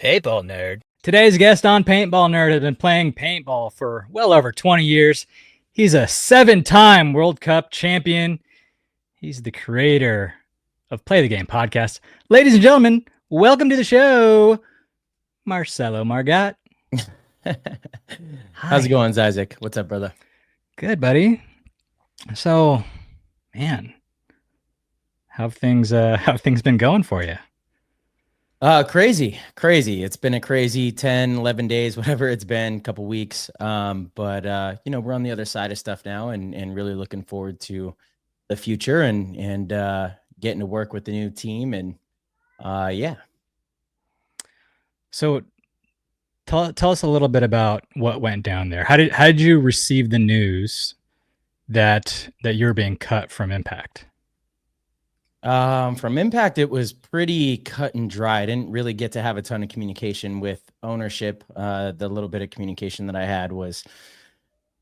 Paintball Nerd. Today's guest on Paintball Nerd has been playing paintball for well over 20 years. He's a 7-time World Cup champion. He's the creator of Play the Game podcast. Ladies and gentlemen, welcome to the show, Marcello Margott. How's it going, Zyzek? What's up, brother? Good, buddy. So, man, how have things been going for you? Crazy. It's been a crazy 10, 11 days, whatever it's been, couple weeks. But we're on the other side of stuff now and really looking forward to the future and getting to work with the new team. And yeah. So tell us a little bit about what went down there. How did you receive the news that you're being cut from Impact? From Impact, it was pretty cut and dry. I didn't really get to have a ton of communication with ownership. The little bit of communication that I had was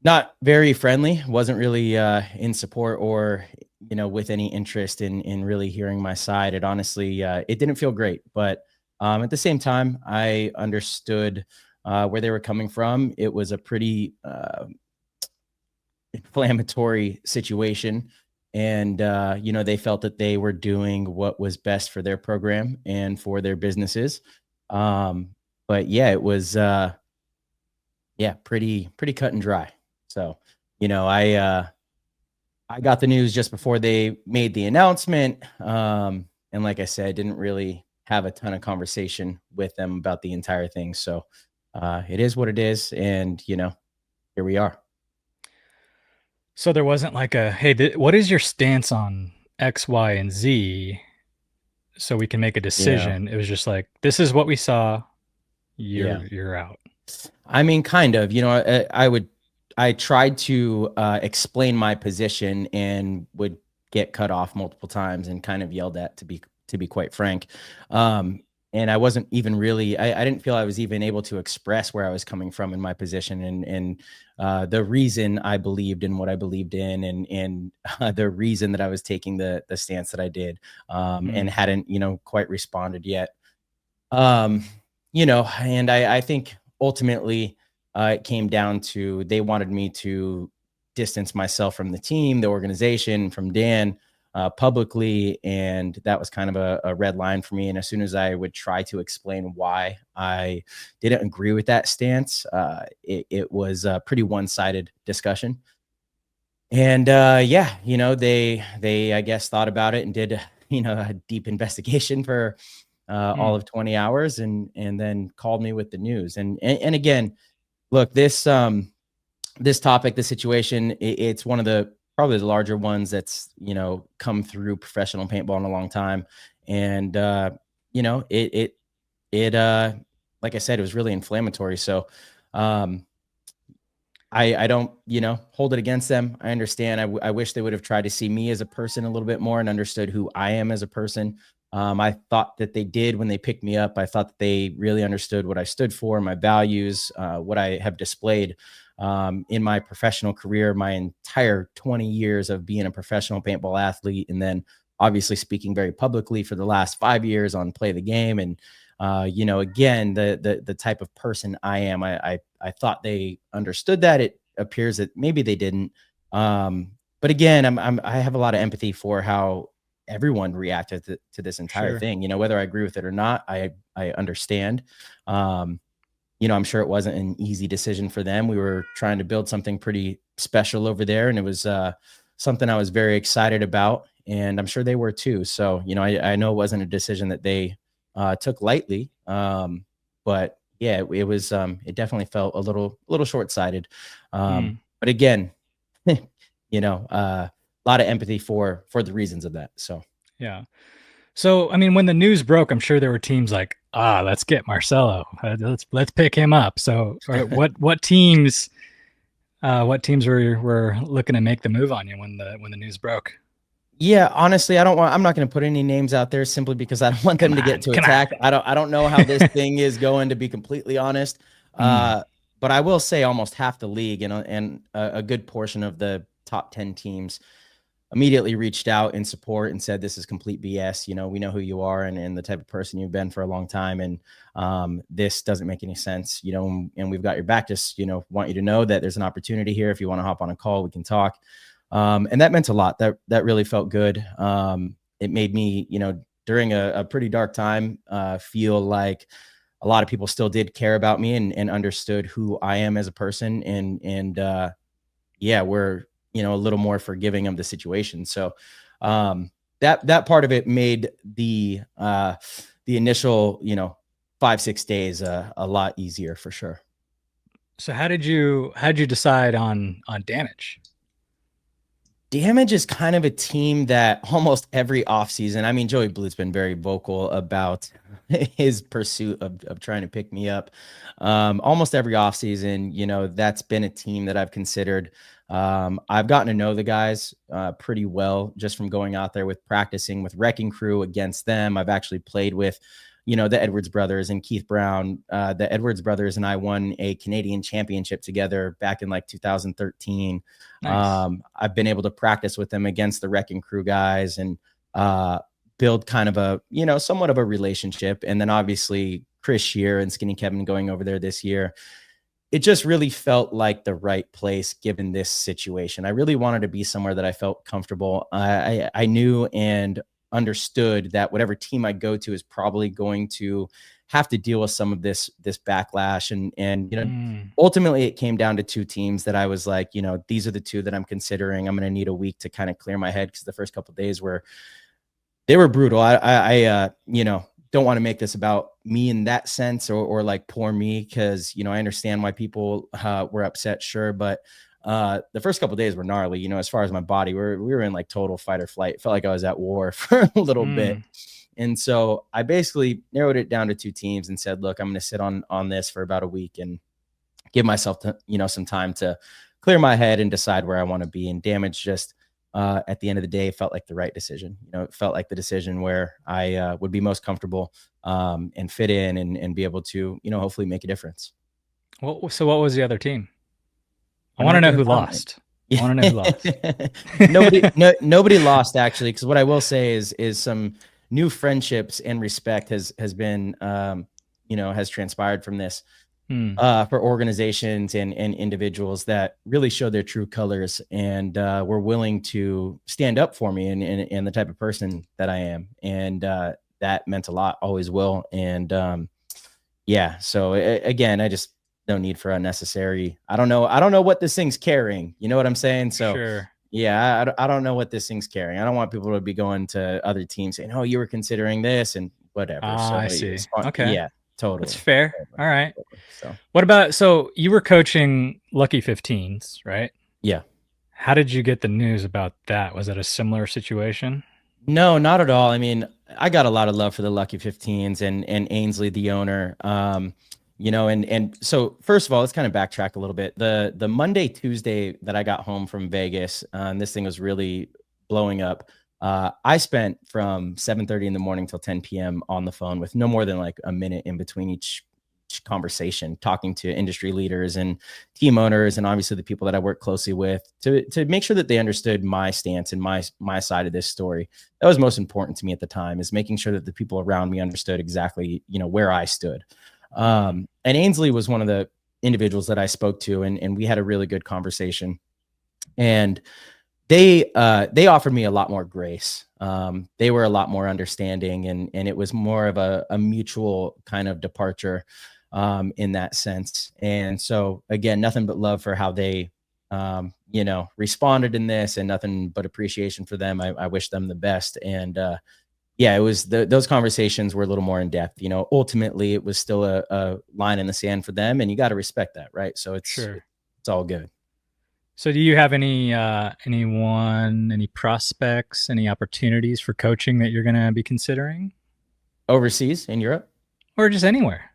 not very friendly, wasn't really in support or, with any interest in really hearing my side. It honestly, it didn't feel great. But at the same time, I understood where they were coming from. It was a pretty inflammatory situation. And, they felt that they were doing what was best for their program and for their businesses. But yeah, it was, pretty cut and dry. So, I got the news just before they made the announcement. And like I said, didn't really have a ton of conversation with them about the entire thing. So, it is what it is. And, here we are. So there wasn't like a, hey, what is your stance on X, Y, and Z so we can make a decision? Yeah. It was just like, this is what we saw. You're out. I mean, kind of, I tried to explain my position and would get cut off multiple times and kind of yelled at, to be quite frank. And I wasn't even really, I didn't feel I was even able to express where I was coming from in my position and the reason I believed in what I believed in and the reason that I was taking the stance that I did and hadn't, quite responded yet. And I think ultimately it came down to, they wanted me to distance myself from the team, the organization, from Dan, publicly, and that was kind of a red line for me. And as soon as I would try to explain why I didn't agree with that stance, it was a pretty one-sided discussion. And they I guess thought about it and did a deep investigation for all of 20 hours and then called me with the news. And again, look, this topic, the situation, it's one of probably the larger ones that's, come through professional paintball in a long time. And, it like I said, it was really inflammatory. So, I don't, hold it against them. I understand. I wish they would have tried to see me as a person a little bit more and understood who I am as a person. I thought that they did when they picked me up. I thought that they really understood what I stood for, my values, what I have displayed in my professional career, my entire 20 years of being a professional paintball athlete. And then obviously speaking very publicly for the last 5 years on Play the Game. And, again, the type of person I am, I thought they understood that. It appears that maybe they didn't. But again, I have a lot of empathy for how everyone reacted to this entire thing, whether I agree with it or not, I understand. I'm sure it wasn't an easy decision for them. We were trying to build something pretty special over there, and it was something I was very excited about, and I'm sure they were too. So, I know it wasn't a decision that they took lightly, but yeah, it was. It definitely felt a little short-sighted. But again, a lot of empathy for the reasons of that. So yeah. So, I mean, when the news broke, I'm sure there were teams like, let's get Marcello. Let's pick him up. So what teams were looking to make the move on you when the news broke? Yeah, honestly, I'm not going to put any names out there simply because I don't want them to get to attack. I don't know how this thing is going, to be completely honest. But I will say almost half the league and a good portion of the top 10 teams immediately reached out in support and said, this is complete BS. You know, we know who you are and the type of person you've been for a long time. And this doesn't make any sense, you know, and we've got your back. Just, you know, want you to know that there's an opportunity here. If you want to hop on a call, we can talk. And that meant a lot. That really felt good. It made me, you know, during a pretty dark time, feel like a lot of people still did care about me and understood who I am as a person. And yeah, we're, you know, a little more forgiving of the situation. So that part of it made the initial, you know, 5-6 days a lot easier for sure. So how'd you decide on Damage? Damage is kind of a team that almost every offseason, I mean, Joey Blue's been very vocal about his pursuit of trying to pick me up. Almost every offseason, you know, that's been a team that I've considered. I've gotten to know the guys pretty well just from going out there with practicing with Wrecking Crew against them. I've actually played with, you know, the Edwards brothers and Keith Brown. The Edwards brothers and I won a Canadian championship together back in like 2013. Nice. I've been able to practice with them against the Wrecking Crew guys and build kind of a, you know, somewhat of a relationship. And then obviously Chris Shear and Skinny Kevin going over there this year. It just really felt like the right place given this situation. I really wanted to be somewhere that I felt comfortable. I knew and understood that whatever team I go to is probably going to have to deal with some of this backlash. And, you know, ultimately it came down to two teams that I was like, you know, these are the two that I'm considering. I'm going to need a week to kind of clear my head because the first couple of days were brutal. I you know, don't want to make this about me in that sense or like poor me. Cause you know, I understand why people were upset. Sure. But the first couple of days were gnarly, you know, as far as my body, we were in like total fight or flight. It felt like I was at war for a little bit. And so I basically narrowed it down to two teams and said, look, I'm going to sit on this for about a week and give myself, you know, some time to clear my head and decide where I want to be. And Damage just, at the end of the day, felt like the right decision. You know, it felt like the decision where I would be most comfortable and fit in and be able to, you know, hopefully make a difference. Well, so what was the other team? I want to know who lost. I want to know who lost. Nobody lost actually. Because what I will say is some new friendships and respect has been, you know, has transpired from this. For organizations and individuals that really show their true colors and were willing to stand up for me and the type of person that I am. And that meant a lot, always will. And yeah, so again, I just no need for unnecessary. I don't know what this thing's carrying. You know what I'm saying? So sure. Yeah, I don't know what this thing's carrying. I don't want people to be going to other teams saying, oh, you were considering this and whatever. So I see. Okay. Yeah. Totally. That's fair. Totally. All right. So what about, so you were coaching Lucky 15s, right? Yeah. How did you get the news about that? Was it a similar situation? No, not at all. I mean, I got a lot of love for the Lucky 15s and Ainsley, the owner. You know, and so first of all, let's kind of backtrack a little bit. The Monday, Tuesday that I got home from Vegas, and this thing was really blowing up. I spent from 7:30 in the morning till 10 p.m. on the phone with no more than like a minute in between each conversation, talking to industry leaders and team owners, and obviously the people that I work closely with to make sure that they understood my stance and my side of this story. That was most important to me at the time, is making sure that the people around me understood exactly, you know, where I stood. And Ainsley was one of the individuals that I spoke to, and we had a really good conversation. And they offered me a lot more grace. They were a lot more understanding, and it was more of a mutual kind of departure in that sense. And so again, nothing but love for how they, you know, responded in this, and nothing but appreciation for them. I wish them the best. And yeah, it was those conversations were a little more in depth. You know, ultimately it was still a line in the sand for them, and you got to respect that, right? So it's all good. So do you have any prospects, any opportunities for coaching that you're going to be considering? Overseas, in Europe? Or just anywhere?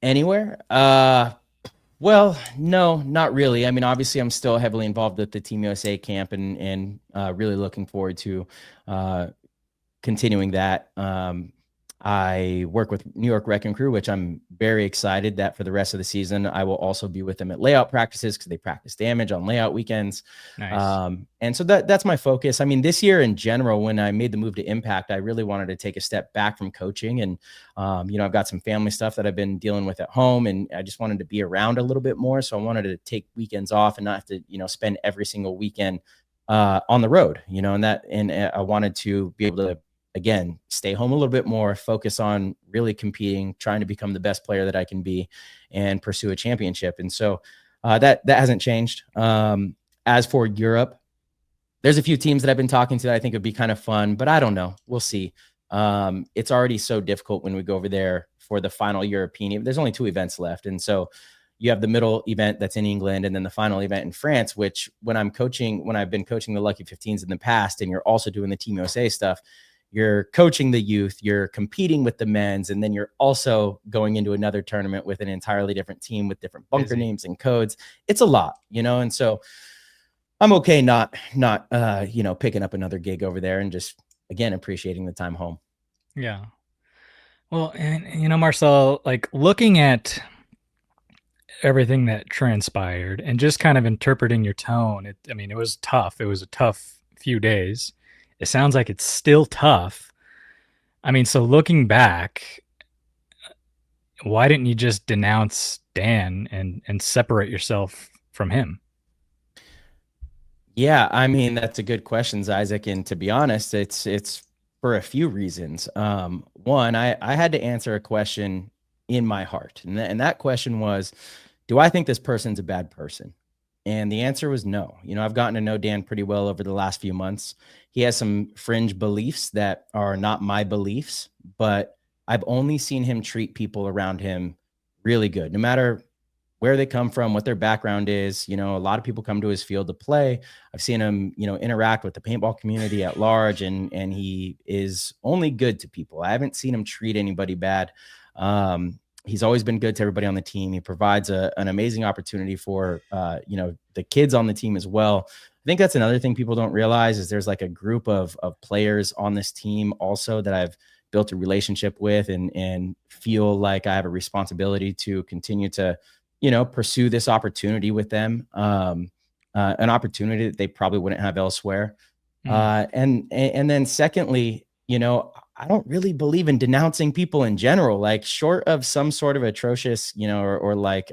Anywhere? Well, no, not really. I mean, obviously I'm still heavily involved with the Team USA camp and really looking forward to continuing that. I work with New York Wrecking Crew, which I'm very excited that for the rest of the season, I will also be with them at layout practices because they practice damage on layout weekends. Nice. And so that's my focus. I mean, this year in general, when I made the move to Impact, I really wanted to take a step back from coaching. And, I've got some family stuff that I've been dealing with at home, and I just wanted to be around a little bit more. So I wanted to take weekends off and not have to, spend every single weekend on the road, and I wanted to be able to, again, stay home a little bit more, focus on really competing, trying to become the best player that I can be and pursue a championship. And so that hasn't changed. As for Europe, there's a few teams that I've been talking to that I think would be kind of fun, but I don't know. We'll see. It's already so difficult when we go over there for the final European. There's only 2 events left. And so you have the middle event that's in England, and then the final event in France, which when I've been coaching the Lucky 15s in the past, and you're also doing the Team USA stuff, you're coaching the youth, you're competing with the men's, and then you're also going into another tournament with an entirely different team with different bunker names and codes. It's a lot, and so I'm okay not picking up another gig over there and just, again, appreciating the time home. Yeah. Well, and Marcel, like looking at everything that transpired and just kind of interpreting your tone, it was tough. It was a tough few days. It sounds like it's still tough. So looking back, why didn't you just denounce Dan and separate yourself from him? Yeah, that's a good question, Zyzek. And to be honest, it's for a few reasons. One, I had to answer a question in my heart, and that question was, do I think this person's a bad person? And the answer was no. I've gotten to know Dan pretty well over the last few months. He has some fringe beliefs that are not my beliefs, but I've only seen him treat people around him really good, no matter where they come from, what their background is. A lot of people come to his field to play. I've seen him, interact with the paintball community at large, and he is only good to people. I haven't seen him treat anybody bad. He's always been good to everybody on the team. He provides an amazing opportunity for, the kids on the team as well. I think that's another thing people don't realize is there's like a group of players on this team also that I've built a relationship with and feel like I have a responsibility to continue to, pursue this opportunity with them. An opportunity that they probably wouldn't have elsewhere. And then secondly, I don't really believe in denouncing people in general, like short of some sort of atrocious, or like,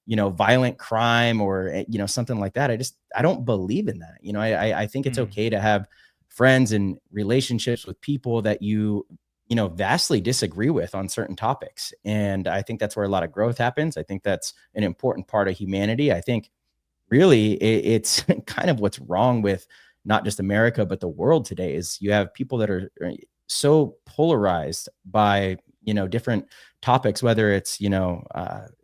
violent crime or, something like that. I don't believe in that. I think it's okay to have friends and relationships with people that you vastly disagree with on certain topics. And I think that's where a lot of growth happens. I think that's an important part of humanity. I think really it's kind of what's wrong with not just America, but the world today is you have people that are so polarized by, different topics, whether it's,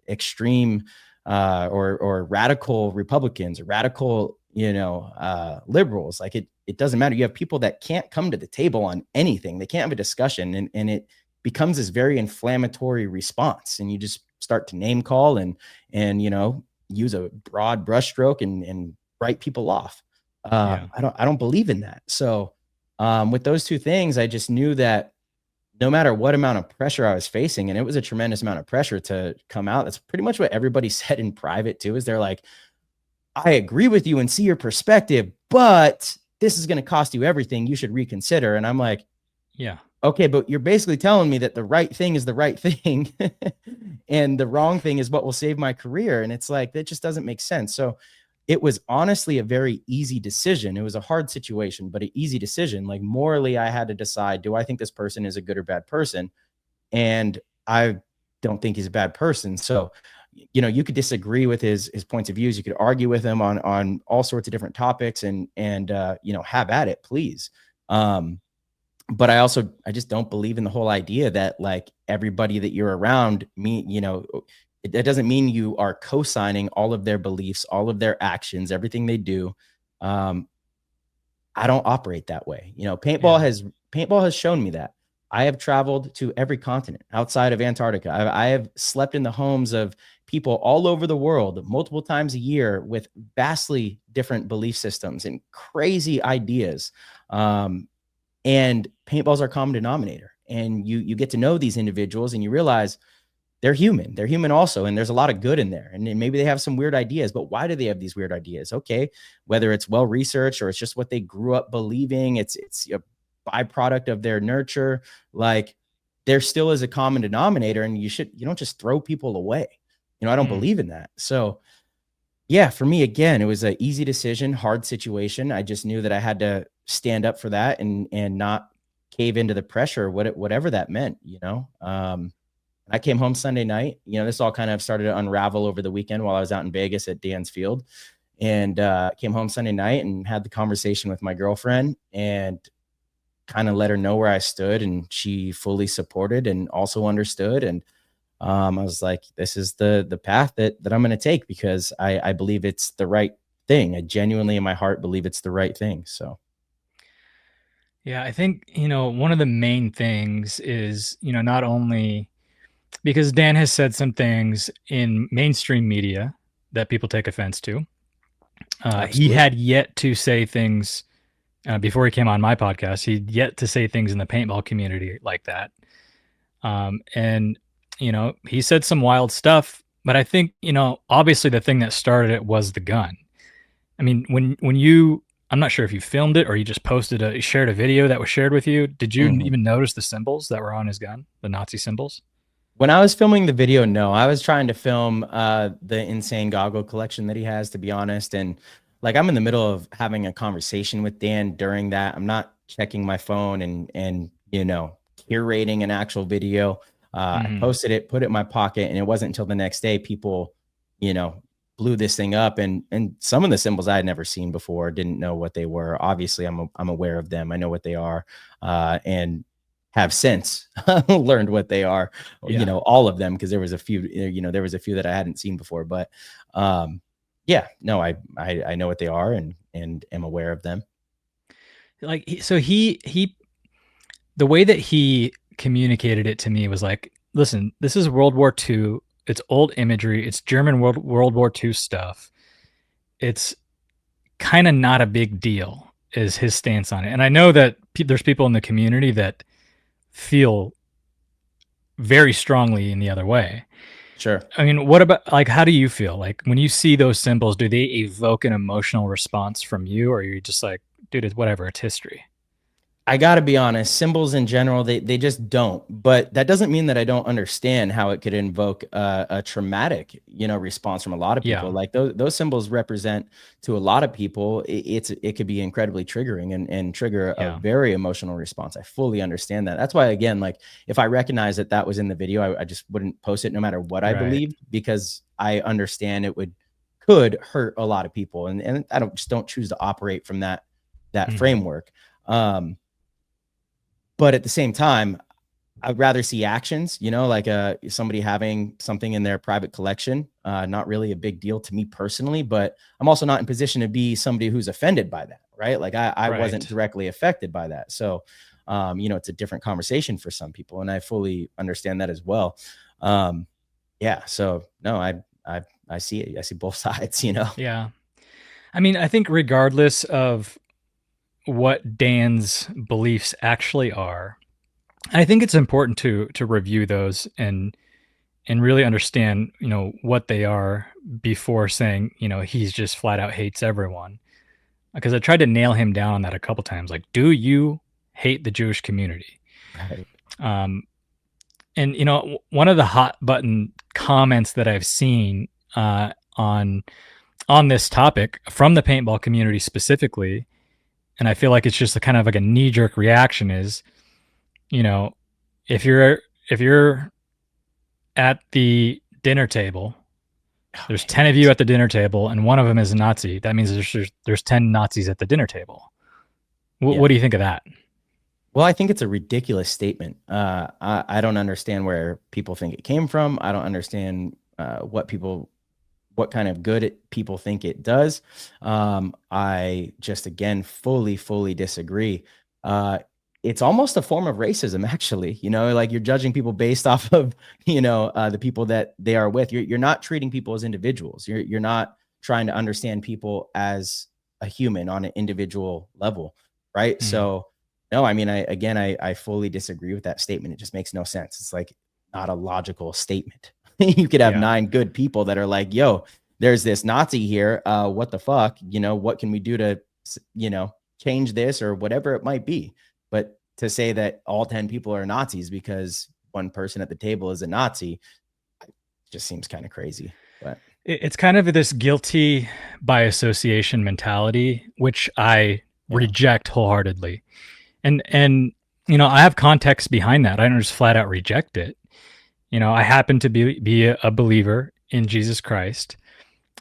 extreme or radical Republicans or radical, liberals. Like it doesn't matter. You have people that can't come to the table on anything. They can't have a discussion, and it becomes this very inflammatory response. And you just start to name call and use a broad brushstroke and write people off. I don't believe in that. So with those two things, I just knew that no matter what amount of pressure I was facing, and it was a tremendous amount of pressure to come out. That's pretty much what everybody said in private too, is they're like, I agree with you and see your perspective, but this is going to cost you everything. You should reconsider. And I'm like, yeah, okay, but you're basically telling me that the right thing is the right thing and the wrong thing is what will save my career. And it's like, that just doesn't make sense. So it was honestly a very easy decision. It was a hard situation, but an easy decision. Like morally, I had to decide, do I think this person is a good or bad person? And I don't think he's a bad person. So, you could disagree with his points of views. You could argue with him on all sorts of different topics and have at it, please. But I just don't believe in the whole idea that like everybody that you're around that doesn't mean you are co-signing all of their beliefs, all of their actions, everything they do. I don't operate that way. Paintball has shown me that. I have traveled to every continent outside of Antarctica. I have slept in the homes of people all over the world multiple times a year with vastly different belief systems and crazy ideas. And paintball's our common denominator. and you get to know these individuals, and you realize they're human also, and there's a lot of good in there, and maybe they have some weird ideas, but why do they have these weird ideas? Okay, whether it's well researched or it's just what they grew up believing, it's a byproduct of their nurture, like there still is a common denominator, and you don't just throw people away. I don't believe in that. So yeah, for me, again, it was an easy decision, hard situation. I just knew that I had to stand up for that and not cave into the pressure, whatever that meant. I came home Sunday night. This all kind of started to unravel over the weekend while I was out in Vegas at Dan's field, and came home Sunday night and had the conversation with my girlfriend and kind of let her know where I stood, and she fully supported and also understood. And I was like, this is the path that I'm going to take, because I believe it's the right thing. I genuinely in my heart believe it's the right thing. So. Yeah, I think, one of the main things is, not only because Dan has said some things in mainstream media that people take offense to. He had yet to say things before he came on my podcast. He'd yet to say things in the paintball community like that. And, he said some wild stuff, but I think, obviously the thing that started it was the gun. I mean, when you, I'm not sure if you filmed it or you just shared a video that was shared with you. Did you even notice the symbols that were on his gun, the Nazi symbols? When I was filming the video, no, I was trying to film the insane goggle collection that he has, to be honest. And like, I'm in the middle of having a conversation with Dan during that. I'm not checking my phone and curating an actual video. I posted it, put it in my pocket, and it wasn't until the next day people, blew this thing up, and some of the symbols I had never seen before, didn't know what they were. Obviously, I'm aware of them. I know what they are, and have since learned what they are. All of them, because there was a few. There was a few that I hadn't seen before, but yeah, no, I know what they are and am aware of them. Like, so he the way that he communicated it to me was like, listen, this is World War II. It's old imagery. It's German World War II stuff. It's kind of not a big deal, is his stance on it. And I know that there's people in the community that feel very strongly in the other way. Sure. I mean, what about, like, how do you feel? Like, when you see those symbols, do they evoke an emotional response from you, or are you just like, dude, it's whatever, it's history? I got to be honest, symbols in general, they just don't. But that doesn't mean that I don't understand how it could invoke a traumatic, response from a lot of people. Yeah. Like those symbols represent, to a lot of people, it could be incredibly triggering and trigger a very emotional response. I fully understand that. That's why, again, like, if I recognize that was in the video, I just wouldn't post it no matter what I believed, because I understand it could hurt a lot of people. And I don't choose to operate from that framework. But at the same time, I'd rather see actions, like somebody having something in their private collection. Not really a big deal to me personally, but I'm also not in position to be somebody who's offended by that, right? Like I wasn't directly affected by that. So, it's a different conversation for some people, and I fully understand that as well. Yeah. So no, I see it. I see both sides, Yeah. I mean, I think regardless of what Dan's beliefs actually are, I think it's important to review those and really understand, what they are before saying, he's just flat out hates everyone. Because I tried to nail him down on that a couple times. Like, do you hate the Jewish community? Right. And one of the hot button comments that I've seen on this topic from the paintball community specifically, and I feel like it's just a kind of like a knee-jerk reaction, is, if you're at the dinner table, there's 10 of you at the dinner table, and one of them is a Nazi. That means there's 10 Nazis at the dinner table. What do you think of that? Well, I think it's a ridiculous statement. I don't understand where people think it came from. I don't understand what kind of good people think it does. I just, again, fully disagree. It's almost a form of racism, actually. Like, you're judging people based off of, the people that they are with. You're not treating people as individuals. You're not trying to understand people as a human on an individual level, right? So No, I mean, I fully disagree with that statement. It just makes no sense. It's like not a logical statement. You could have Yeah. 9 good people that are like, yo, there's this Nazi here. What the fuck? What can we do to, change this or whatever it might be? But to say that all 10 people are Nazis because one person at the table is a Nazi just seems kind of crazy. But It's kind of this guilty by association mentality, which I yeah, reject wholeheartedly. And I have context behind that. I don't just flat out reject it. I happen to be a believer in Jesus Christ.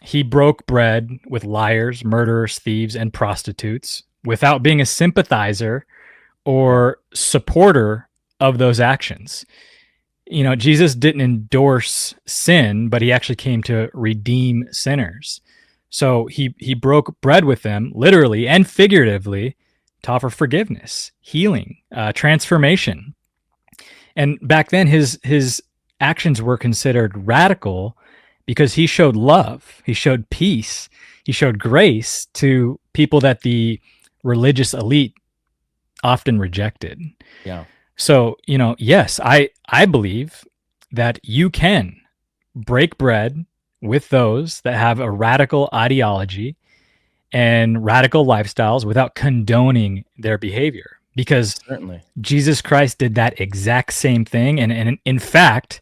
He broke bread with liars, murderers, thieves, and prostitutes without being a sympathizer yeah, or supporter of those actions. Jesus didn't endorse sin, but he actually came to redeem sinners. So he broke bread with them, literally and figuratively, to offer forgiveness, healing, transformation. And back then, his actions were considered radical because he showed love, he showed peace, he showed grace to people that the religious elite often rejected. yeah. So, yes, I believe that you can break bread with those that have a radical ideology and radical lifestyles without condoning their behavior, because Certainly. Jesus Christ did that exact same thing. And in fact,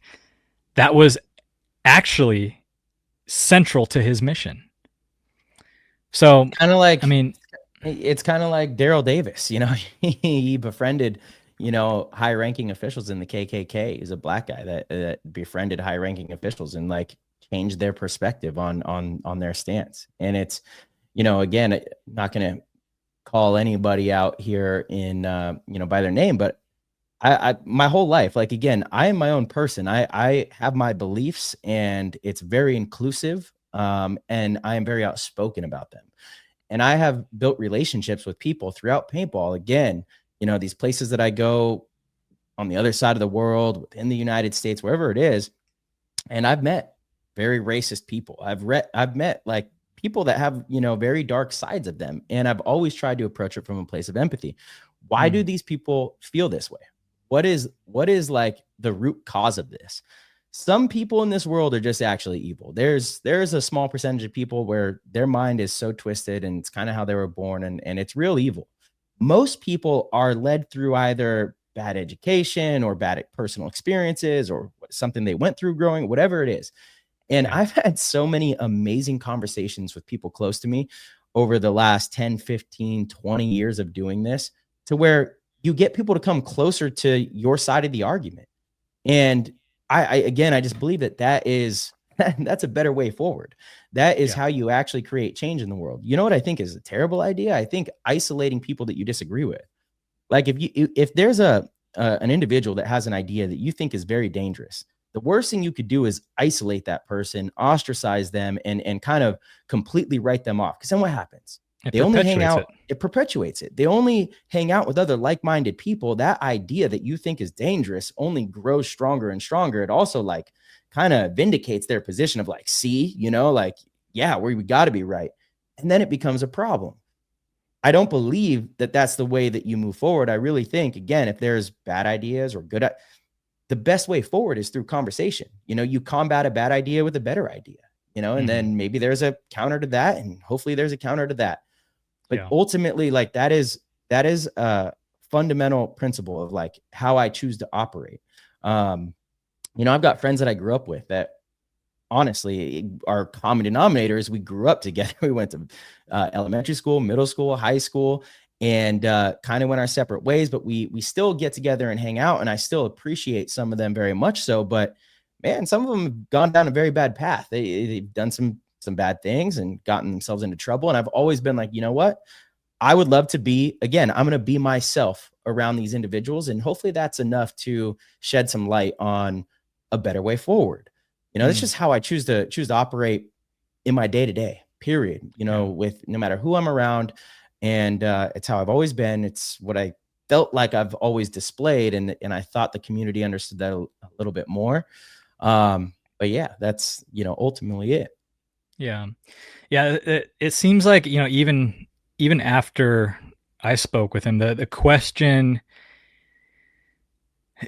that was actually central to his mission. So, Kind of I like mean, It's kind of like Daryl Davis, he befriended, high-ranking officials in the KKK. He's a black guy that befriended high-ranking officials and like changed their perspective on their stance. And it's, again, not going to call anybody out here in, by their name, but I my whole life, like again, I am my own person. I have my beliefs, and it's very inclusive, and I am very outspoken about them. And I have built relationships with people throughout paintball. Again, these places that I go on the other side of the world, within the United States, wherever it is, and I've met very racist people. I've met like people that have, very dark sides of them, and I've always tried to approach it from a place of empathy. Why do these people feel this way? What is like the root cause of this? Some people in this world are just actually evil. There's a small percentage of people where their mind is so twisted, and it's kind of how they were born, and it's real evil. Most people are led through either bad education or bad personal experiences or something they went through growing, whatever it is. And yeah, I've had so many amazing conversations with people close to me over the last 10, 15, 20 years of doing this, to where you get people to come closer to your side of the argument. And again, I just believe that is that's a better way forward. That is yeah, how you actually create change in the world. You know what I think is a terrible idea? I think isolating people that you disagree with. Like if there's an individual that has an idea that you think is very dangerous, the worst thing you could do is isolate that person, ostracize them, and kind of completely write them off. Because then what happens? it They only hang perpetuates out. it. It perpetuates it. They only hang out with other like-minded people. That idea that you think is dangerous only grows stronger and stronger. It also like kind of vindicates their position of like, see, like, yeah, we got to be right. And then it becomes a problem. I don't believe that that's the way that you move forward. I really think, again, if there's bad ideas or good, the best way forward is through conversation. You combat a bad idea with a better idea, and Mm-hmm. then maybe there's a counter to that, and hopefully there's a counter to that. But Yeah. ultimately, like that is a fundamental principle of like how I choose to operate. Um, I've got friends that I grew up with that honestly, our common denominator is we grew up together. We went to elementary school, middle school, high school, and kind of went our separate ways. But we still get together and hang out, and I still appreciate some of them very much so. But man, some of them have gone down a very bad path. They've done some bad things and gotten themselves into trouble. And I've always been like, you know what? I would love to be, again, I'm going to be myself around these individuals. And hopefully that's enough to shed some light on a better way forward. That's Mm, just how I choose to operate in my day to day period, yeah. with no matter who I'm around. And it's how I've always been. It's what I felt like I've always displayed. And I thought the community understood that a little bit more. But yeah, that's, ultimately it. Yeah. Yeah. It seems like, even after I spoke with him, the question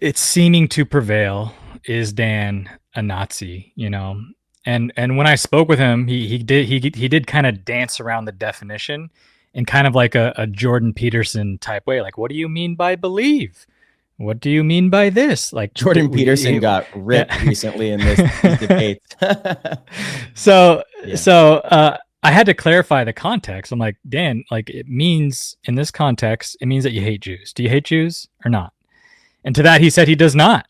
it's seeming to prevail is Dan a Nazi, you know? And when I spoke with him, he did kind of dance around the definition in kind of like a Jordan Peterson type way. Like, what do you mean by believe? What do you mean by this? Like Jordan Peterson got ripped recently in these debates. so Yeah. I had to clarify the context. I'm like, Dan, like it means in this context, it means that you hate Jews. Do you hate Jews or not? And to that, he said he does not.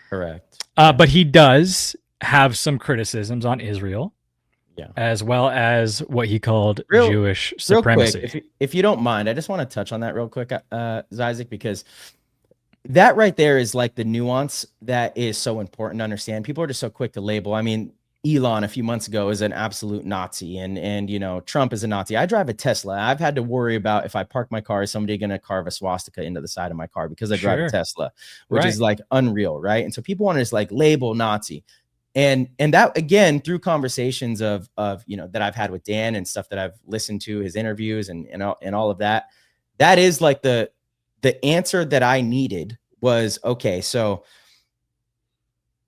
Correct. But he does have some criticisms on Israel, as well as what he called Jewish supremacy. Real quick, if you don't mind, I just want to touch on that real quick, Zyzek, because that right there is like the nuance that is so important to understand. People are just so quick to label. I mean, Elon a few months ago is an absolute Nazi, and you know, Trump is a Nazi. I drive a Tesla. I've had to worry about if I park my car, is somebody going to carve a swastika into the side of my car because I drive a Tesla, which is like unreal, right? And so people want to just like label Nazi. And that again, through conversations of you know that I've had with Dan and stuff that I've listened to his interviews and all of that, that is like the answer that I needed was, okay, so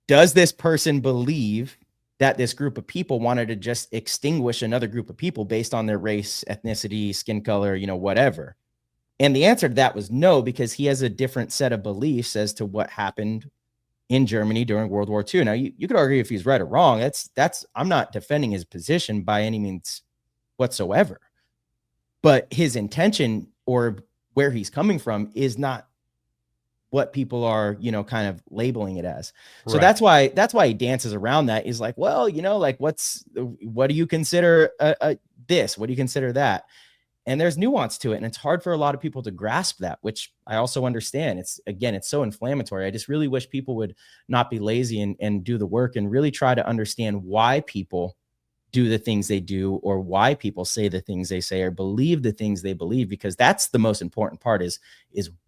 does this person believe that this group of people wanted to just extinguish another group of people based on their race, ethnicity, skin color, you know, whatever? And the answer to that was no, because he has a different set of beliefs as to what happened in Germany during World War II. Now, you could argue if he's right or wrong. That's I'm not defending his position by any means whatsoever. But his intention or where he's coming from is not what people are, you know, kind of labeling it as. So that's why he dances around that. Is like, well, you know, like what do you consider this? What do you consider that? And there's nuance to it. And it's hard for a lot of people to grasp that, which I also understand. It's so inflammatory. I just really wish people would not be lazy and do the work and really try to understand why people do the things they do, or why people say the things they say, or believe the things they believe, because that's the most important part is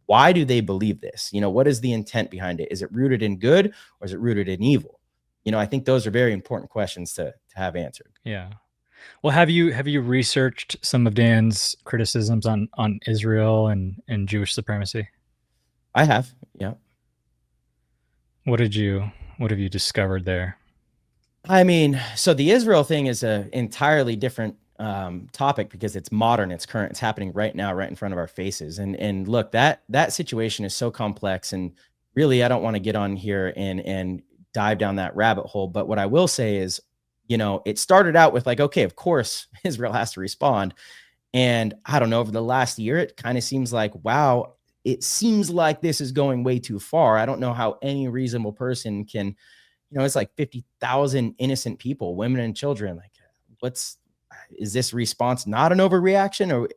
why do they believe this? You know, what is the intent behind it? Is it rooted in good, or is it rooted in evil? You know, I think those are very important questions to have answered. Yeah. Well, have you researched some of Dan's criticisms on Israel and Jewish supremacy? I have. Yeah. What have you discovered there? I mean, so the Israel thing is an entirely different topic because it's modern, it's current, it's happening right now, right in front of our faces. And look, that situation is so complex, and really, I don't want to get on here and dive down that rabbit hole. But what I will say is, you know, it started out with like, okay, of course, Israel has to respond. And I don't know, over the last year, it kind of seems like, wow, it seems like this is going way too far. I don't know how any reasonable person can, you know, it's like 50,000 innocent people, women and children. Like, is this response not an overreaction? Or,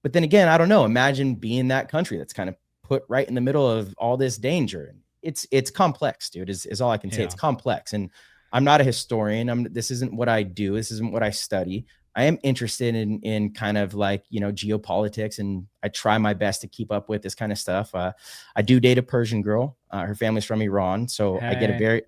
but then again, I don't know. Imagine being that country that's kind of put right in the middle of all this danger. It's complex, dude, is all I can say. It's complex. And I'm not a historian. This isn't what I do. This isn't what I study. I am interested in kind of like, you know, geopolitics, and I try my best to keep up with this kind of stuff. I do date a Persian girl. Her family's from Iran. So I get a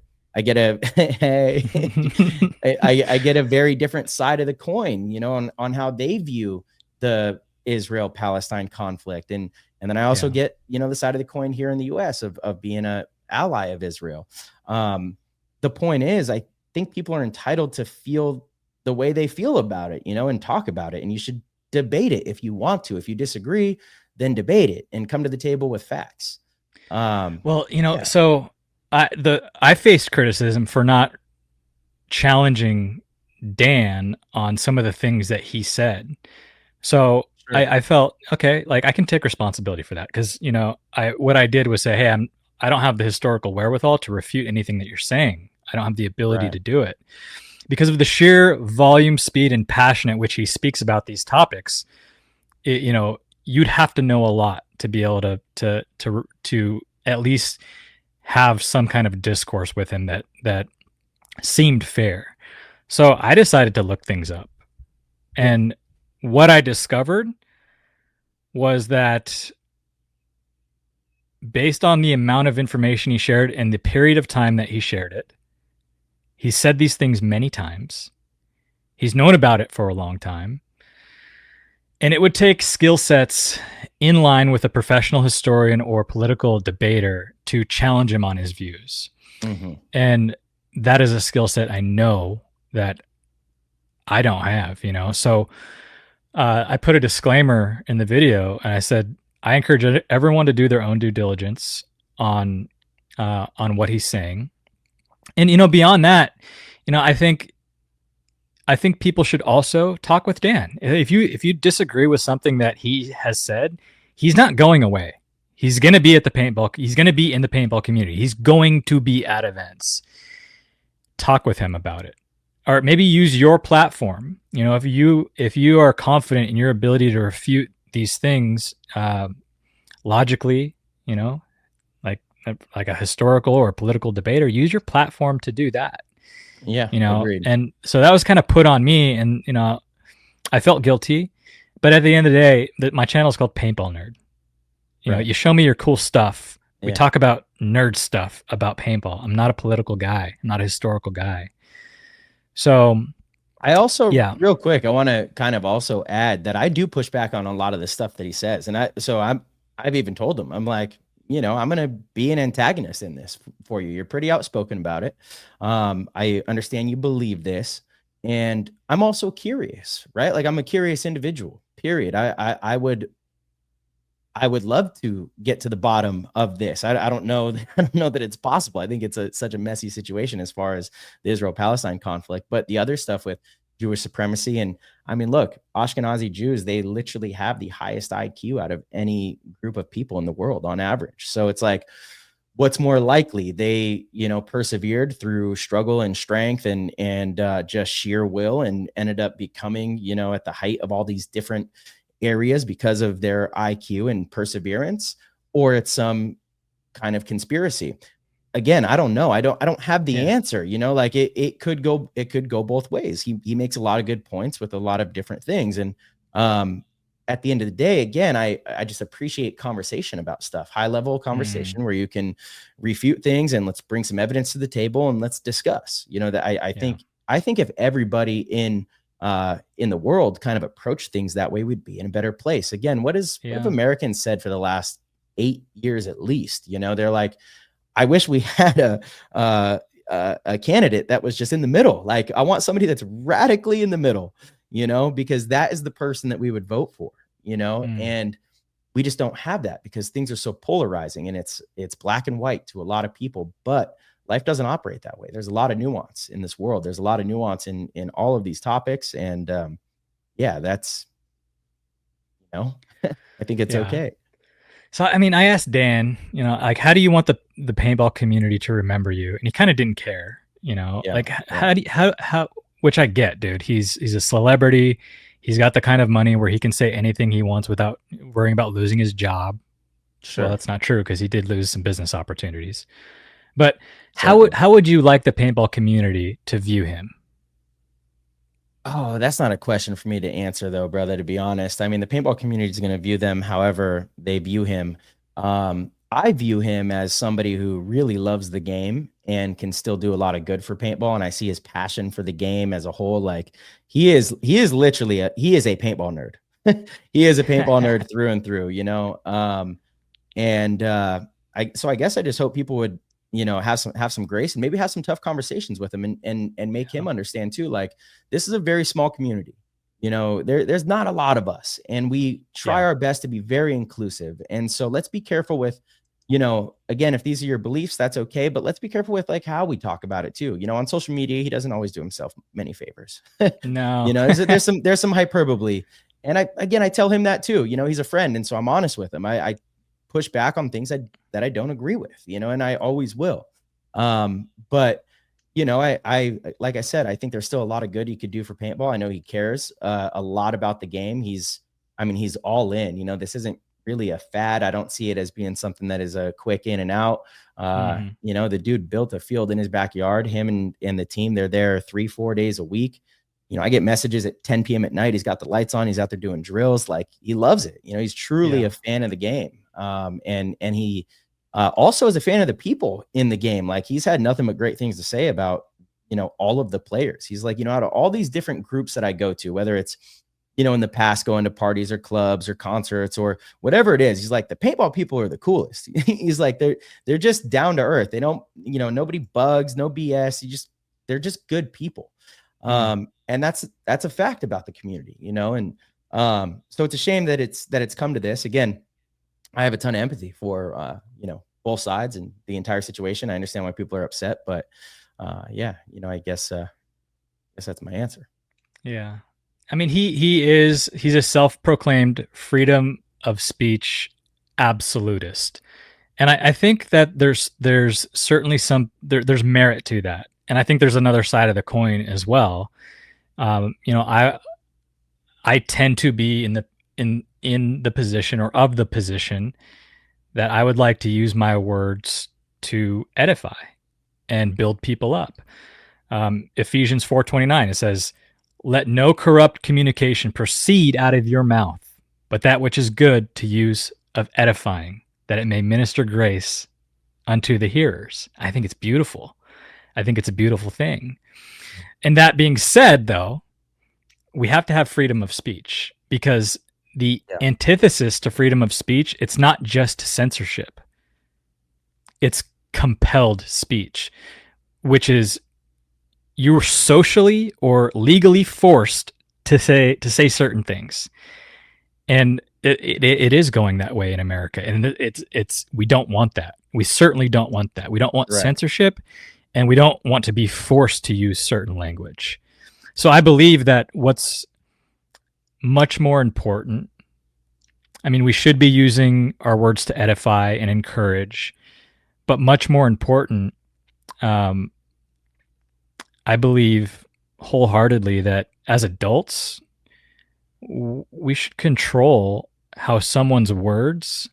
very different side of the coin, you know, on how they view the Israel-Palestine conflict. And then I also get, you know, the side of the coin here in the US of being an ally of Israel. The point is, I think people are entitled to feel the way they feel about it, you know, and talk about it. And you should debate it if you want to. If you disagree, then debate it and come to the table with facts. Well, you know, so I faced criticism for not challenging Dan on some of the things that he said. So I felt, okay, like I can take responsibility for that, because, you know, what I did was say, hey, I don't have the historical wherewithal to refute anything that you're saying. I don't have the ability to do it because of the sheer volume, speed, and passion at which he speaks about these topics. You know, you'd have to know a lot to be able to at least have some kind of discourse with him that seemed fair. So I decided to look things up, and what I discovered was that based on the amount of information he shared and the period of time that he shared it, he said these things many times. He's known about it for a long time. And it would take skill sets in line with a professional historian or political debater to challenge him on his views. Mm-hmm. And that is a skill set I know that I don't have, you know? So I put a disclaimer in the video and I said, I encourage everyone to do their own due diligence on what he's saying. And, you know, beyond that, you know, I think people should also talk with Dan. If you disagree with something that he has said, he's not going away. He's going to be at the paintball. He's going to be in the paintball community. He's going to be at events. Talk with him about it, or maybe use your platform. You know, if you are confident in your ability to refute these things logically, you know, like a historical or political debater, use your platform to do that. Yeah, you know, agreed. And so that was kind of put on me, and you know, I felt guilty, but at the end of the day, my channel is called Paintball Nerd. You know, you show me your cool stuff. We talk about nerd stuff about paintball. I'm not a political guy. I'm not a historical guy. So I also, real quick, I want to kind of also add that I do push back on a lot of the stuff that he says. And I've even told him, I'm like, you know, I'm going to be an antagonist in this for you. You're pretty outspoken about it. I understand you believe this, and I'm also curious, right? Like, I'm a curious individual, period. I would love to get to the bottom of this. I don't know. I don't know that it's possible. I think it's such a messy situation as far as the Israel-Palestine conflict, but the other stuff with Jewish supremacy. And I mean, look, Ashkenazi Jews, they literally have the highest IQ out of any group of people in the world on average. So it's like, what's more likely? They, you know, persevered through struggle and strength and just sheer will, and ended up becoming, you know, at the height of all these different areas because of their IQ and perseverance, or it's some kind of conspiracy. Again, I don't know. I don't have the answer, you know, like it could go both ways. He makes a lot of good points with a lot of different things. And at the end of the day, again, I just appreciate conversation about stuff, high level conversation where you can refute things and let's bring some evidence to the table and let's discuss, you know, that I think if everybody in the world kind of approach things that way, we'd be in a better place. Again, what have Americans said for the last 8 years at least? You know, they're like, I wish we had a candidate that was just in the middle. Like, I want somebody that's radically in the middle, you know, because that is the person that we would vote for, you know, and we just don't have that because things are so polarizing, and it's black and white to a lot of people, but life doesn't operate that way. There's a lot of nuance in this world. There's a lot of nuance in all of these topics. And that's, you know, I think it's okay. So, I mean, I asked Dan, you know, like, how do you want the paintball community to remember you? And he kind of didn't care, you know, like how, which I get, dude. He's a celebrity. He's got the kind of money where he can say anything he wants without worrying about losing his job. Sure. Well, that's not true because he did lose some business opportunities. But how would you like the paintball community to view him? Oh, that's not a question for me to answer, though, brother, to be honest. I mean, the paintball community is going to view them however they view him. I view him as somebody who really loves the game and can still do a lot of good for paintball. And I see his passion for the game as a whole. Like, he is literally a paintball nerd. He is a paintball nerd through and through, you know? So I guess I just hope people would, you know, have some grace and maybe have some tough conversations with him and make him understand too, like, this is a very small community. You know, there's not a lot of us, and we try our best to be very inclusive. And so let's be careful with, you know, again, if these are your beliefs, that's okay, but let's be careful with like how we talk about it too. You know, on social media, he doesn't always do himself many favors. No, you know, there's some hyperbole. And I tell him that too. You know, he's a friend, and so I'm honest with him. I push back on things that I don't agree with, you know, and I always will. But you know, I like I said, I think there's still a lot of good he could do for paintball. I know he cares a lot about the game. He's all in. You know, this isn't really a fad. I don't see it as being something that is a quick in and out. You know, the dude built a field in his backyard. Him and the team, they're there 3-4 days a week. You know, I get messages at 10 p.m. at night. He's got the lights on. He's out there doing drills. Like, he loves it. You know, he's truly a fan of the game. And he also is a fan of the people in the game. Like, he's had nothing but great things to say about, you know, all of the players. He's like, you know, out of all these different groups that I go to, whether it's you know, in the past going to parties or clubs or concerts or whatever it is. He's like, the paintball people are the coolest. He's like, they're just down to earth. They don't, you know, nobody bugs, no BS. They're just good people. And that's a fact about the community, you know? And so it's a shame that it's come to this. Again, I have a ton of empathy for, you know, both sides and the entire situation. I understand why people are upset, but yeah, you know, I guess that's my answer. Yeah. I mean, he's a self-proclaimed freedom of speech absolutist. And I think that there's certainly there's merit to that. And I think there's another side of the coin as well. You know, I tend to be in the position, or of the position, that I would like to use my words to edify and build people up. Ephesians 4:29, it says, "Let no corrupt communication proceed out of your mouth, but that which is good to use of edifying, that it may minister grace unto the hearers." I think it's beautiful. I think it's a beautiful thing. And that being said, though, we have to have freedom of speech, because the antithesis to freedom of speech, it's not just censorship. It's compelled speech, which is you're socially or legally forced to say certain things. And it is going that way in America. And it's we don't want that. We certainly don't want that. We don't want censorship, and we don't want to be forced to use certain language. So I believe that what's much more important, I mean, we should be using our words to edify and encourage, but much more important, I believe wholeheartedly that as adults, we should control how someone's words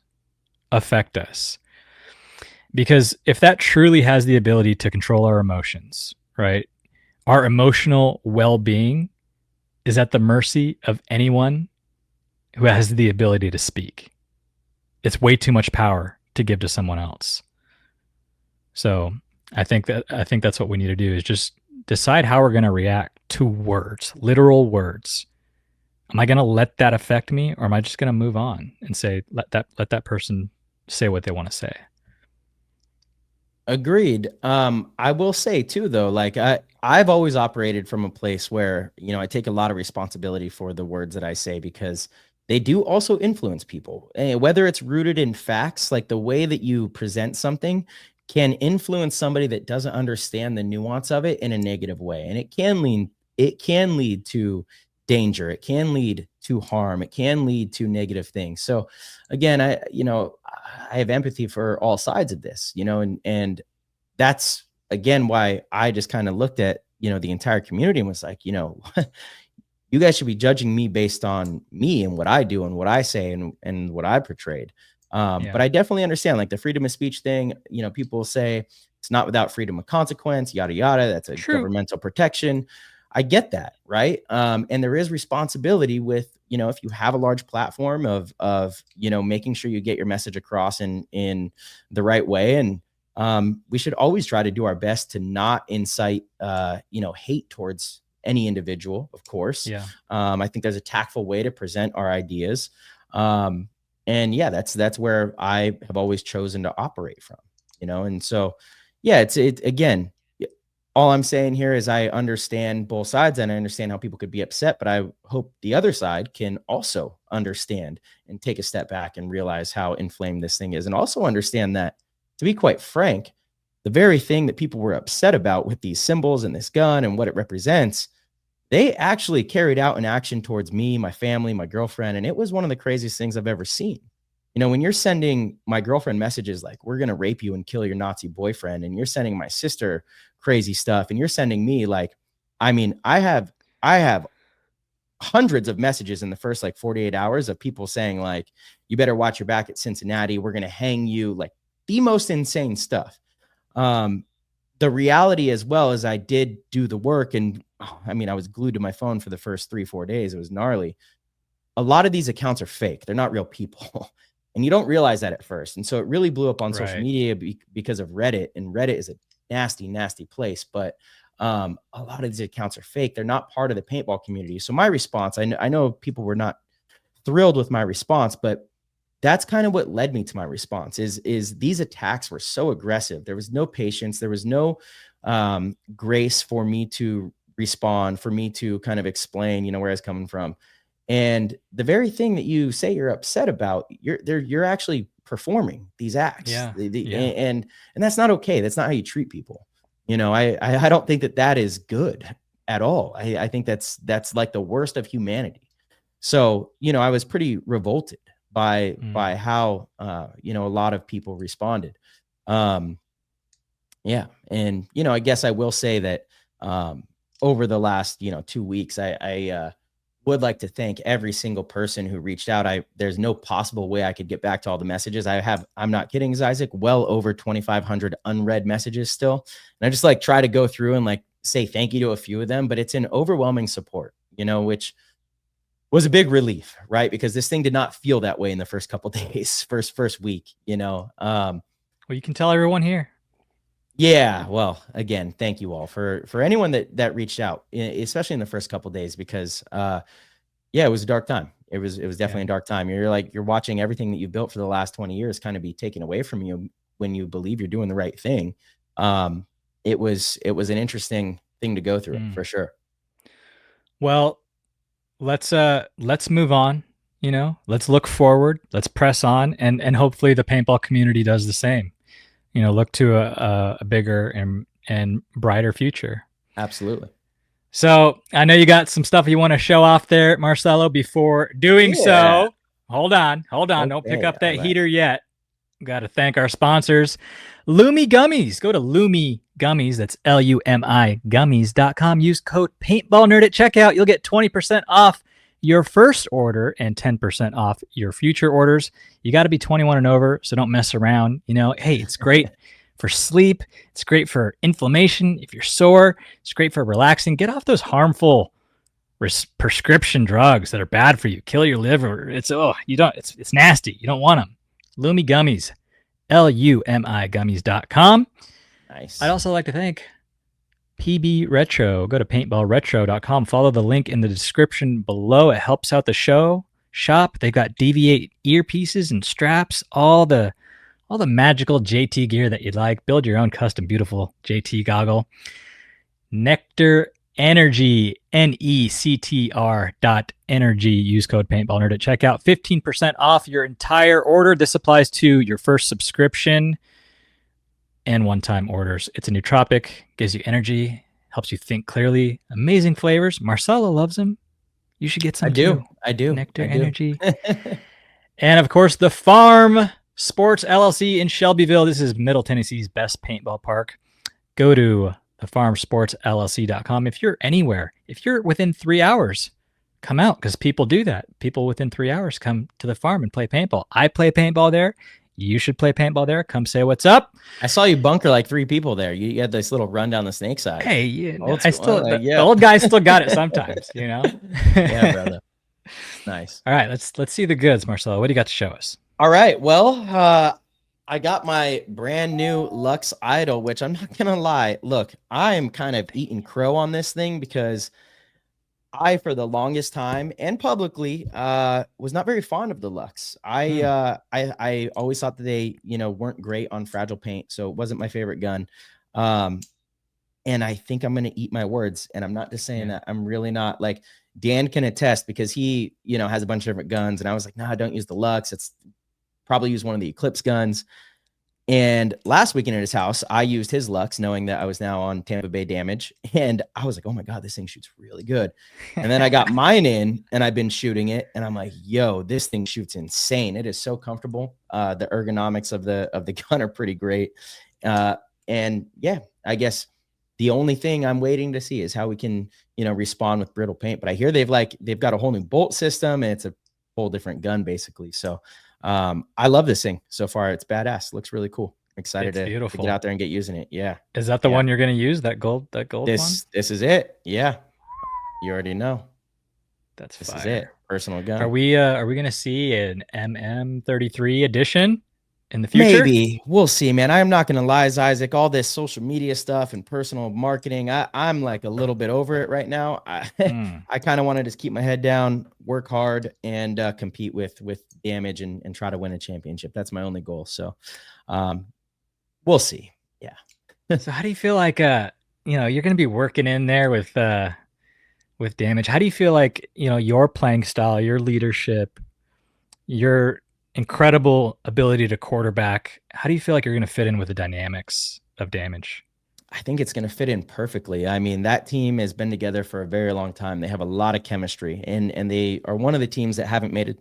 affect us. Because if that truly has the ability to control our emotions, right? Our emotional well-being is at the mercy of anyone who has the ability to speak. It's way too much power to give to someone else. So I think that's what we need to do, is just decide how we're going to react to words, literal words. Am I going to let that affect me, or am I just going to move on and say, let that person say what they want to say? Agreed. I will say too, though, like I've always operated from a place where, you know, I take a lot of responsibility for the words that I say, because they do also influence people. Whether it's rooted in facts, like the way that you present something can influence somebody that doesn't understand the nuance of it in a negative way. And it can lead to danger. It can lead to harm. It can lead to negative things. So again, I have empathy for all sides of this, you know, and that's again why I just kind of looked at, you know, the entire community and was like, you know, you guys should be judging me based on me and what I do and what I say and what I portrayed. But I definitely understand, like, the freedom of speech thing. You know, people say it's not without freedom of consequence, yada, yada. That's a governmental protection. I get that. Right. And there is responsibility with, you know, if you have a large platform of, you know, making sure you get your message across in the right way. And we should always try to do our best to not incite, you know, hate towards any individual, of course. I think there's a tactful way to present our ideas. And yeah, that's where I have always chosen to operate from, you know? And so, yeah, it's again, all I'm saying here is I understand both sides, and I understand how people could be upset, but I hope the other side can also understand and take a step back and realize how inflamed this thing is. And also understand that, to be quite frank, the very thing that people were upset about with these symbols and this gun and what it represents, they actually carried out an action towards me, my family, my girlfriend. And it was one of the craziest things I've ever seen. You know, when you're sending my girlfriend messages like, "We're going to rape you and kill your Nazi boyfriend," and you're sending my sister crazy stuff, and you're sending me, like, I mean, I have hundreds of messages in the first like 48 hours of people saying, like, "You better watch your back at Cincinnati. We're going to hang you," like the most insane stuff. The reality as well is I did do the work, and I mean, I was glued to my phone for the first 3-4 days. It was gnarly. A lot of these accounts are fake. They're not real people. And you don't realize that at first. And so it really blew up on social media because of Reddit. And Reddit is a nasty, nasty place. But A lot of these accounts are fake. They're not part of the paintball community. So my response, I know people were not thrilled with my response, but that's kind of what led me to my response is these attacks were so aggressive. There was no patience. There was no grace for me to respond, for me to kind of explain, where I was coming from. And the very thing that you say you're upset about, you're actually performing these acts. Yeah. And that's not okay. That's not how you treat people. I don't think that is good at all. I think that's like the worst of humanity. So, I was pretty revolted by how, a lot of people responded. Yeah. And, I guess I will say that, over the last, 2 weeks, I would like to thank every single person who reached out. There's no possible way I could get back to all the messages. I'm not kidding, Zyzek, well over 2,500 unread messages still. And I just try to go through and say thank you to a few of them, but it's an overwhelming support, which was a big relief, right? Because this thing did not feel that way in the first couple days, first week, Well, you can tell everyone here. Yeah. Well, again, thank you all for anyone that reached out, especially in the first couple days, because it was a dark time. It was definitely a dark time. You're watching everything that you've built for the last 20 years kind of be taken away from you when you believe you're doing the right thing. It was an interesting thing to go through for sure. Well, let's move on. Let's look forward. Let's press on, and hopefully the paintball community does the same. Look to a bigger and brighter future. Absolutely. So I know you got some stuff you want to show off there, Marcello. Before doing so, hold on. Okay, don't pick up that heater yet. Got to thank our sponsors, Lumi Gummies. Go to Lumi Gummies. That's LUMI Gummies.com. Use code PaintballNerd at checkout. You'll get 20% off your first order and 10% off your future orders. You got to be 21 and over, so don't mess around. Hey, it's great for sleep. It's great for inflammation. If you're sore, it's great for relaxing. Get off those harmful prescription drugs that are bad for you. Kill your liver. It's nasty. You don't want them. Lumi Gummies, LUMI Gummies.com. Nice. I'd also like to thank PB Retro. Go to paintballretro.com. Follow the link in the description below. It helps out the shop. They've got DV8 earpieces and straps, all the magical JT gear that you'd like. Build your own custom beautiful JT goggle. Nectar Energy, NECTR.energy. Use code PaintballNerd at checkout. 15% off your entire order. This applies to your first subscription and one-time orders. It's a nootropic, gives you energy, helps you think clearly. Amazing flavors. Marcello loves them. You should get some. I do. Nectar Energy. And of course, the Farm Sports LLC in Shelbyville. This is Middle Tennessee's best paintball park. Go to thefarmsportsllc.com. If you're anywhere, if you're within 3 hours, come out, because people do that. People within 3 hours come to the farm and play paintball. I play paintball there. You should play paintball there. Come say what's up. I saw you bunker 3 people there. You had this little run down the snake side. Hey, the old guys still got it sometimes, Yeah, brother. Nice. All right, let's see the goods, Marcello. What do you got to show us? All right. Well, I got my brand new Lux Idol, which I'm not gonna lie. Look, I am kind of eating crow on this thing because I, for the longest time and publicly, was not very fond of the Lux. I always thought that they, weren't great on fragile paint, so it wasn't my favorite gun. And I think I'm gonna eat my words, and I'm not just saying that. I'm really not. Like, Dan can attest, because he, has a bunch of different guns, and I was like, nah, don't use the Lux. It's probably use one of the Eclipse guns. And last weekend at his house, I used his Lux, knowing that I was now on Tampa Bay Damage. And I was like, oh my God, this thing shoots really good. And then I got mine in, and I've been shooting it, and I'm like, yo, this thing shoots insane. It is so comfortable. The ergonomics of the gun are pretty great. And yeah, I guess the only thing I'm waiting to see is how we can, respond with brittle paint. But I hear they've got a whole new bolt system, and it's a whole different gun basically. So I love this thing so far. It's badass. Looks really cool. I'm excited to get out there and get using it. Yeah. Is that the one you're going to use? That gold one? This is it. Yeah. You already know. This is it. Personal gun. Are we going to see an MM33 edition? in the future? Maybe we'll see, man. I'm not gonna lie, Isaac. All this social media stuff and personal marketing, I'm like a little bit over it right now. Hmm. I kind of want to just keep my head down, work hard, and compete with damage and try to win a championship. That's my only goal. So, um, we'll see. Yeah. So how do you feel like you're going to be working in there with damage? How do you feel like, your playing style, your leadership, your incredible ability to quarterback, how do you feel like you're going to fit in with the dynamics of damage? I think it's going to fit in perfectly. I mean, that team has been together for a very long time. They have a lot of chemistry, and they are one of the teams that haven't made a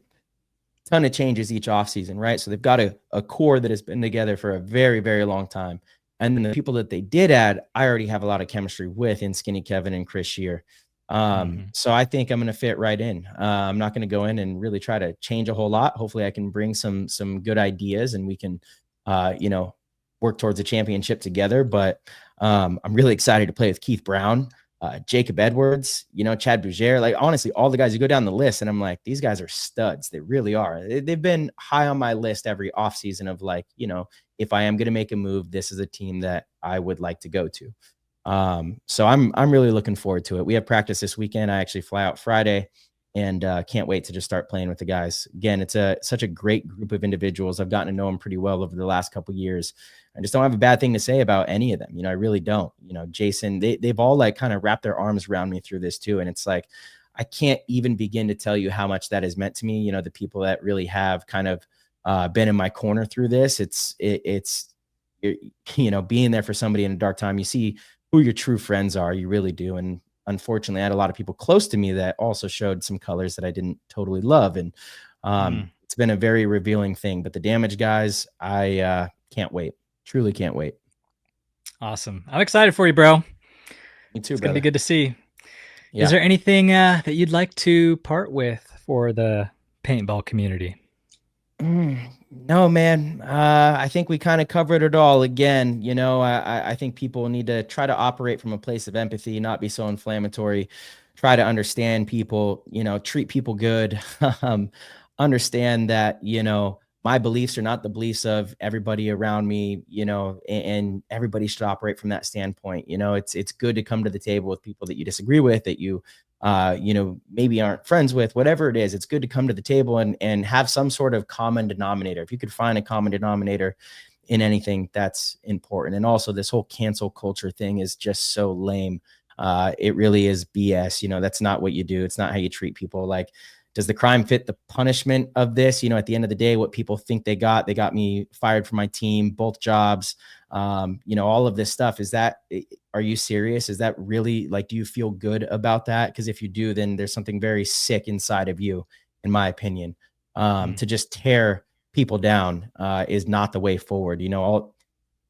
ton of changes each offseason, right? So they've got a core that has been together for a very, very long time. And then the people that they did add, I already have a lot of chemistry with in Skinny Kevin and Chris Shear. Mm-hmm. So I think I'm going to fit right in. I'm not going to go in and really try to change a whole lot. Hopefully I can bring some good ideas and we can, work towards a championship together. But I'm really excited to play with Keith Brown, Jacob Edwards, Chad Bougere. Like, honestly, all the guys, you go down the list and I'm like, these guys are studs. They really are. They've been high on my list every offseason of like, if I am going to make a move, this is a team that I would like to go to. So I'm really looking forward to it. We have practice this weekend. I actually fly out Friday and can't wait to just start playing with the guys. Again, it's such a great group of individuals. I've gotten to know them pretty well over the last couple of years. I just don't have a bad thing to say about any of them. I really don't. Jason, they've all like kind of wrapped their arms around me through this too. And it's like, I can't even begin to tell you how much that has meant to me. The people that really have kind of been in my corner through this. It's being there for somebody in a dark time. You see who your true friends are. You really do. And unfortunately, I had a lot of people close to me that also showed some colors that I didn't totally love. And it's been a very revealing thing. But the damage guys, I can't wait. Truly can't wait. Awesome. I'm excited for you, bro. Me too, It's brother. going to be good to see. Yeah. Is there anything that you'd like to part with for the paintball community? No, man. I think we kind of covered it all. Again, I think people need to try to operate from a place of empathy, not be so inflammatory. Try to understand people, treat people good. Understand that, my beliefs are not the beliefs of everybody around me, and everybody should operate from that standpoint. It's good to come to the table with people that you disagree with, that you maybe aren't friends with, whatever it is. It's good to come to the table and have some sort of common denominator. If you could find a common denominator in anything, that's important. And also, this whole cancel culture thing is just so lame. It really is BS. That's not what you do. It's not how you treat people. Like, does the crime fit the punishment of this? At the end of the day, what people think they got me fired from my team, both jobs, all of this stuff. Are you serious? Is that really, like, do you feel good about that? Because if you do, then there's something very sick inside of you, in my opinion. To just tear people down is not the way forward.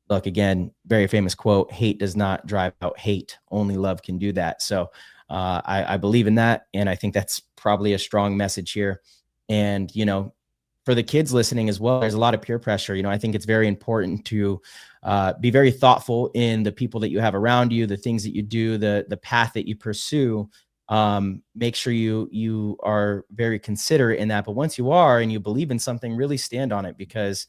Look, again, very famous quote, hate does not drive out hate. Only love can do that. So I believe in that. And I think that's probably a strong message here. And, for the kids listening as well, there's a lot of peer pressure. I think it's very important to be very thoughtful in the people that you have around you, the things that you do, the path that you pursue. Make sure you are very considerate in that. But once you are and you believe in something, really stand on it, because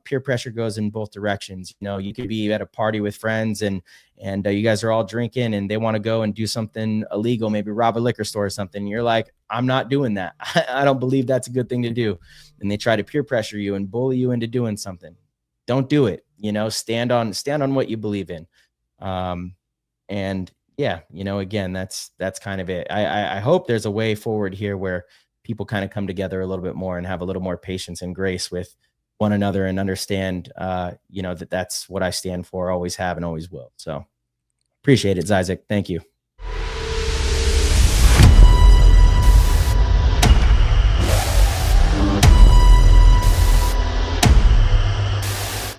peer pressure goes in both directions. You could be at a party with friends and you guys are all drinking and they want to go and do something illegal, maybe rob a liquor store or something. You're like, I'm not doing that. I don't believe that's a good thing to do. And they try to peer pressure you and bully you into doing something. Don't do it. Stand on what you believe in. And yeah, again, that's kind of it. I hope there's a way forward here where people kind of come together a little bit more and have a little more patience and grace with one another and understand, that's what I stand for, always have and always will. So appreciate it, Zyzek. Thank you.